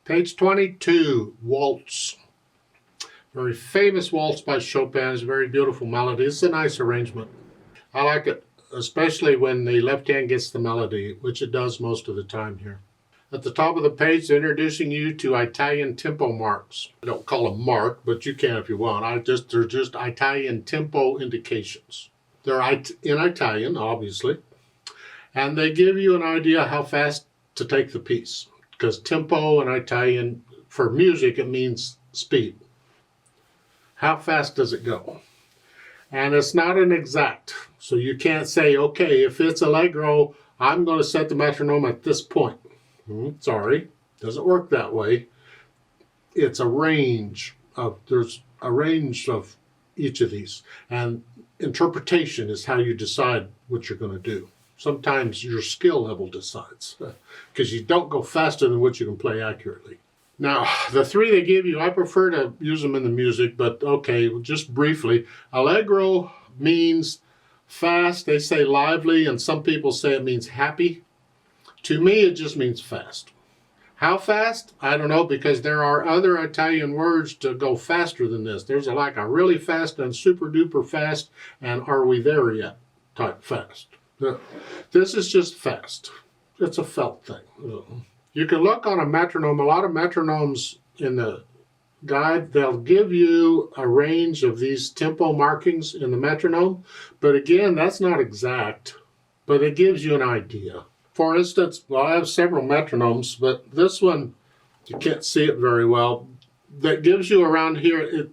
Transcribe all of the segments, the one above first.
Page 22, Waltz. Very famous waltz by Chopin. It's a very beautiful melody. It's a nice arrangement. I like it, especially when the left hand gets the melody, which it does most of the time here. At the top of the page, they're introducing you to Italian tempo marks. I don't call them mark, but you can if you want. They're just Italian tempo indications. They're in Italian, obviously, and they give you an idea how fast to take the piece. Because tempo in Italian, for music, it means speed. How fast does it go? And it's not an exact. So you can't say, okay, if it's allegro, I'm going to set the metronome at this point. Sorry, doesn't work that way. It's a range of, there's a range of each of these. And interpretation is how you decide what you're going to do. Sometimes your skill level decides, because you don't go faster than what you can play accurately. Now, the three they give you, I prefer to use them in the music, but okay, just briefly. Allegro means fast. They say lively, and some people say it means happy. To me, it just means fast. How fast? I don't know, because there are other Italian words to go faster than this. There's like a really fast and super duper fast and are we there yet type fast. This is just fast. It's a felt thing. You can look on a metronome. A lot of metronomes in the guide, they'll give you a range of these tempo markings in the metronome. But again, that's not exact, but it gives you an idea. For instance, well, I have several metronomes, but this one, you can't see it very well. That gives you around here,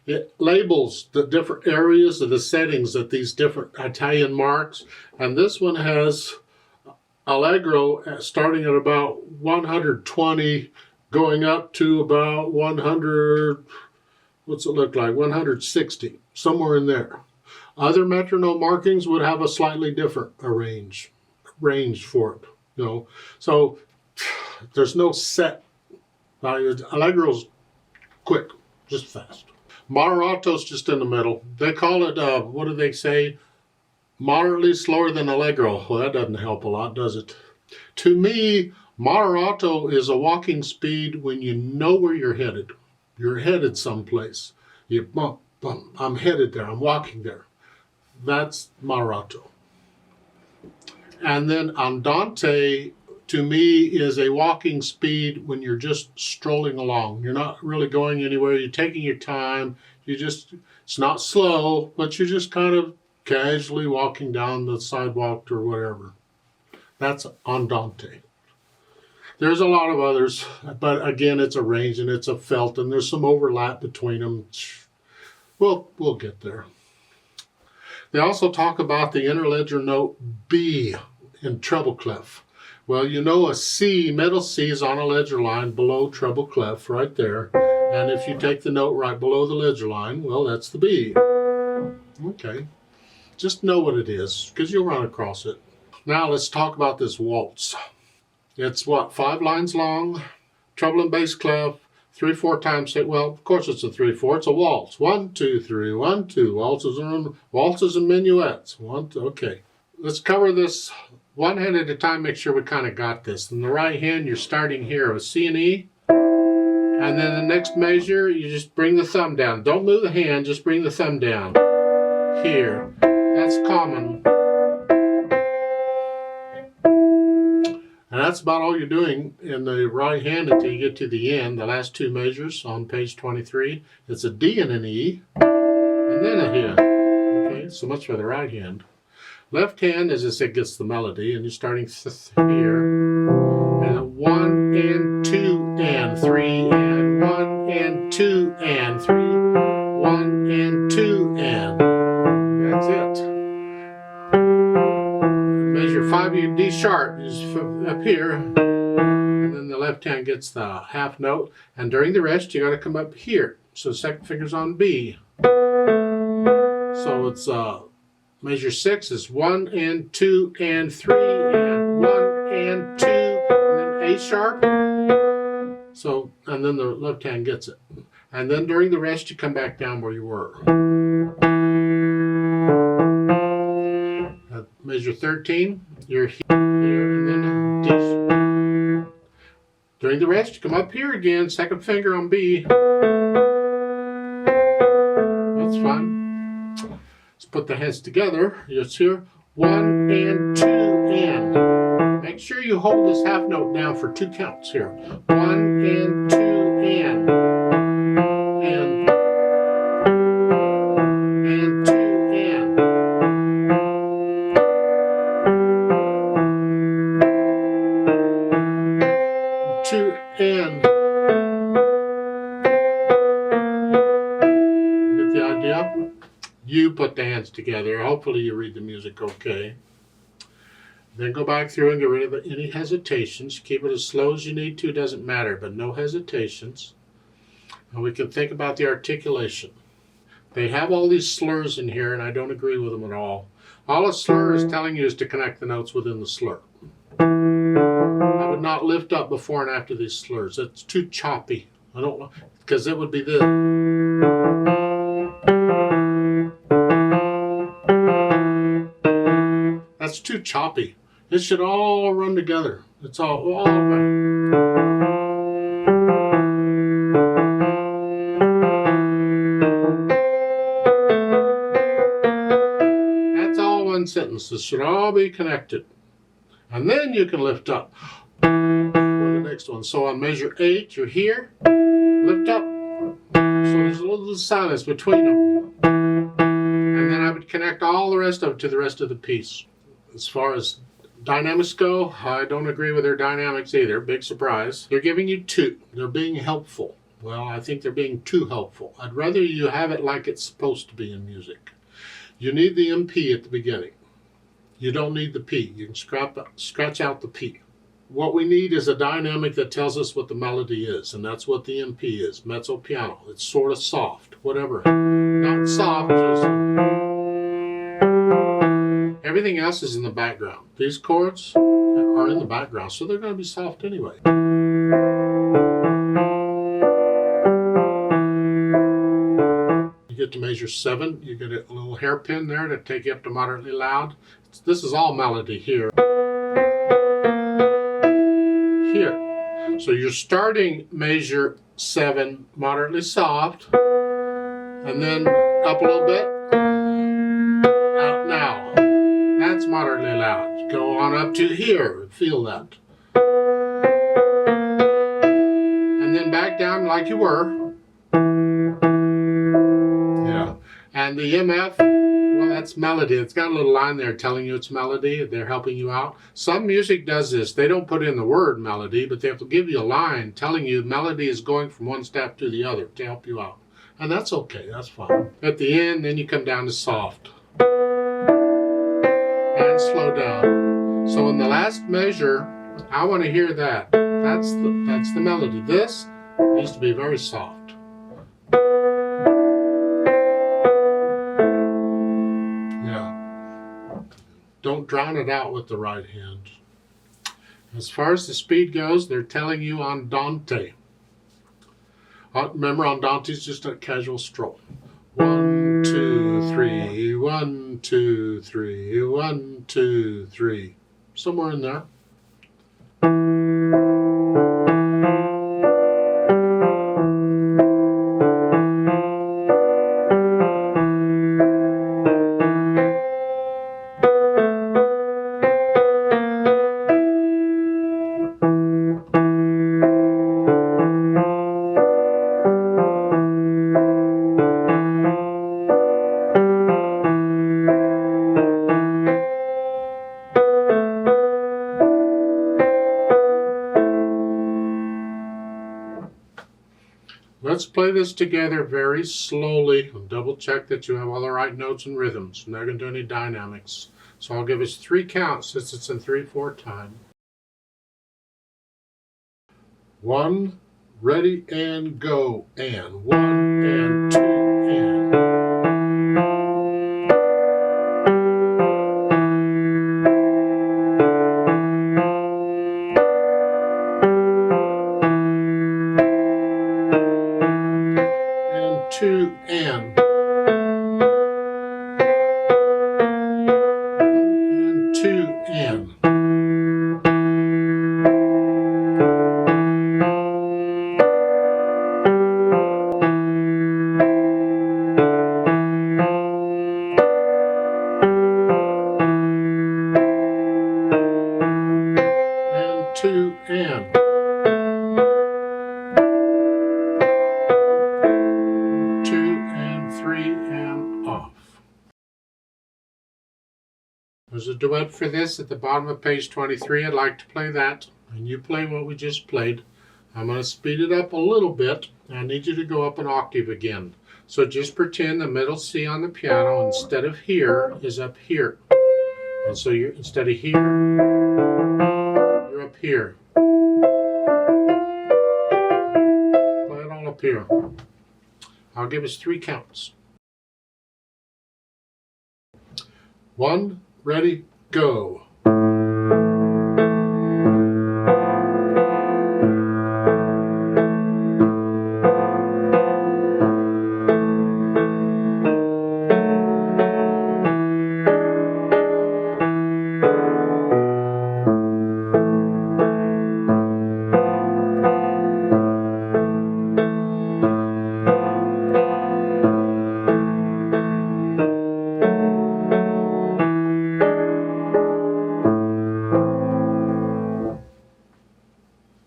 it labels the different areas of the settings at these different Italian marks. And this one has allegro starting at about 120, going up to about 100, what's it look like, 160, somewhere in there. Other metronome markings would have a slightly different range for it, you know. So there's no set value. Allegro's quick, just fast. Moderato's just in the middle. They call it, what do they say? Moderately slower than allegro. Well, that doesn't help a lot, does it? To me, moderato is a walking speed when you know where you're headed. You're headed someplace. You bump, bump. I'm headed there. I'm walking there. That's moderato. And then andante, to me, is a walking speed when you're just strolling along. You're not really going anywhere. You're taking your time. It's not slow, but you're just kind of casually walking down the sidewalk or whatever. That's andante. There's a lot of others, but again, it's a range and it's a felt, and there's some overlap between them. We'll get there. They also talk about the interledger note B in treble clef. Well, you know a C, middle C is on a ledger line below treble clef right there. And if you take the note right below the ledger line, well, that's the B. Okay. Just know what it is, because you'll run across it. Now let's talk about this waltz. It's what, 5 lines long, treble and bass clef, 3/4 time 6. Well, of course it's a 3/4. It's a waltz. 1, 2, 3, 1, 2. Waltzes and minuets. 1, 2. Okay. Let's cover this one hand at a time. Make sure we kind of got this. In the right hand, you're starting here with C and E. And then the next measure, you just bring the thumb down. Don't move the hand, just bring the thumb down. Here. That's common. And that's about all you're doing in the right hand until you get to the end. The last 2 measures on page 23. It's a D and an E, and then a hit. Okay, so much for the right hand. Left hand, as I said, gets the melody, and you're starting here. And 1 and 2 and 3 and 1 and 2 and 3. 1 and 2 and. That's it. Measure 5, you D sharp is up here, and then the left hand gets the half note, and during the rest you got to come up here. So second finger's on B. So it's measure 6 is 1 and 2 and 3 and 1 and 2, and then A sharp. So, and then the left hand gets it, and then during the rest you come back down where you were. Measure 13, you're here, and then D. During the rest, you come up here again, second finger on B. That's fine. Let's put the hands together. Just here, 1 and 2 and. Make sure you hold this half note down for 2 counts here. 1 and 2 and. And 2 and. 2 and. Get the idea? You put the hands together. Hopefully you read the music okay. Then go back through and get rid of any hesitations. Keep it as slow as you need to, doesn't matter, but no hesitations. And we can think about the articulation. They have all these slurs in here, and I don't agree with them at all. All a slur is telling you is to connect the notes within the slur. I would not lift up before and after these slurs. It's too choppy. I don't, because it would be this. That's too choppy. It should all run together. It's all that's all one sentence. This should all be connected. And then you can lift up for the next one. So on measure 8, you're here, lift up. So there's a little silence between them. And then I would connect all the rest of it to the rest of the piece. As far as dynamics go, I don't agree with their dynamics either. Big surprise. They're giving you 2. They're being helpful. Well, I think they're being too helpful. I'd rather you have it like it's supposed to be in music. You need the MP at the beginning. You don't need the P. You can scratch out the P. What we need is a dynamic that tells us what the melody is, and that's what the MP is, mezzo piano. It's sort of soft, whatever. Not soft, just... Everything else is in the background. These chords are in the background, so they're going to be soft anyway. You get to measure 7, you get a little hairpin there to take you up to moderately loud. This is all melody here. Here. So you're starting measure 7 moderately soft, and then up a little bit. Out now. That's moderately loud. Go on up to here. Feel that. And then back down like you were. Yeah. And the MF, well, that's melody. It's got a little line there telling you it's melody. They're helping you out. Some music does this. They don't put in the word melody, but they have to give you a line telling you melody is going from one step to the other to help you out. And that's okay. That's fine. At the end, then you come down to soft. And slow down. So in the last measure, I want to hear that. That's the melody. This needs to be very soft. Yeah. Don't drown it out with the right hand. As far as the speed goes, they're telling you andante. Remember, andante is just a casual stroll. 1, 2, 3, 1, 2, 3, 1, 2, 3. Somewhere in there. Let's play this together very slowly and double check that you have all the right notes and rhythms. I'm not going to do any dynamics. So I'll give us 3 counts since it's in 3/4 time. 1, ready and go, and 1 and 2 and. Two and 1 and 2 and 2, and. 2 and 3 and off. There's a duet for this at the bottom of page 23. I'd like to play that, and you play what we just played. I'm going to speed it up a little bit. I need you to go up an octave again. So just pretend the middle C on the piano instead of here is up here. And so you're instead of here, you're up here. Play it all up here. I'll give us 3 counts. 1, ready, go.